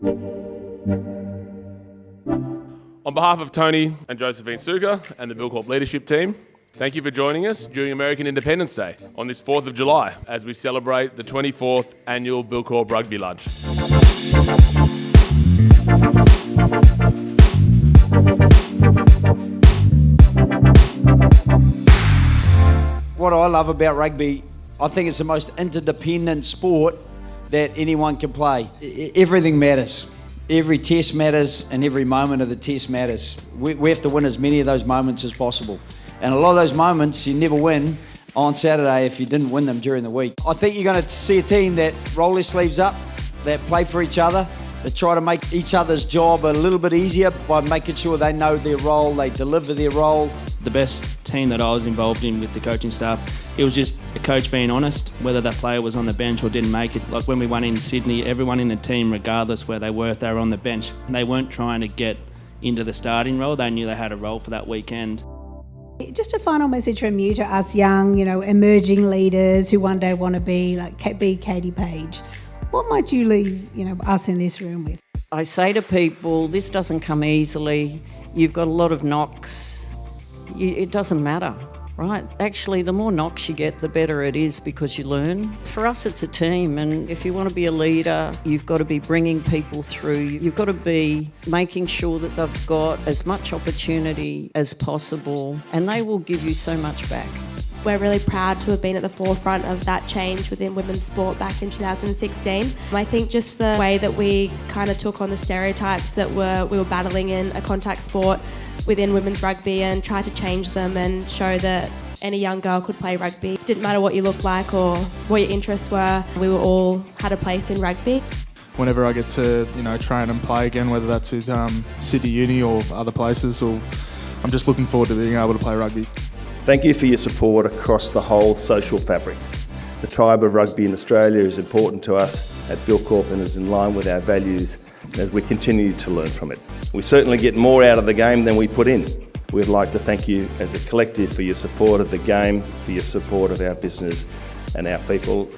On behalf of Tony and Josephine Suka and the Buildcorp leadership team, thank you for joining us during American Independence Day on this 4th of July as we celebrate the 24th annual Buildcorp Rugby Lunch. What I love about rugby, I think it's the most interdependent sport that anyone can play. Everything matters. Every test matters and every moment of the test matters. We have to win as many of those moments as possible. And a lot of those moments you never win on Saturday if you didn't win them during the week. I think you're going to see a team that roll their sleeves up, that play for each other, that try to make each other's job a little bit easier by making sure they know their role, they deliver their role. The best team that I was involved in with the coaching staff, it was just a coach being honest, whether that player was on the bench or didn't make it. Like when we won in Sydney, everyone in the team, regardless where they were, if they were on the bench, they weren't trying to get into the starting role. They knew they had a role for that weekend. Just a final message from you to us young, emerging leaders who one day want to be Katie Page. What might you leave, us in this room with? I say to people, this doesn't come easily. You've got a lot of knocks. It doesn't matter, right? Actually, the more knocks you get, the better it is because you learn. For us, it's a team, and if you want to be a leader, you've got to be bringing people through. You've got to be making sure that they've got as much opportunity as possible, and they will give you so much back. We're really proud to have been at the forefront of that change within women's sport back in 2016. I think just the way that we kind of took on the stereotypes that we were battling in a contact sport within women's rugby and tried to change them and show that any young girl could play rugby. It didn't matter what you looked like or what your interests were, we were all had a place in rugby. Whenever I get to train and play again, whether that's with Sydney Uni or other places, or I'm just looking forward to being able to play rugby. Thank you for your support across the whole social fabric. The tribe of rugby in Australia is important to us at Buildcorp and is in line with our values as we continue to learn from it. We certainly get more out of the game than we put in. We'd like to thank you as a collective for your support of the game, for your support of our business and our people.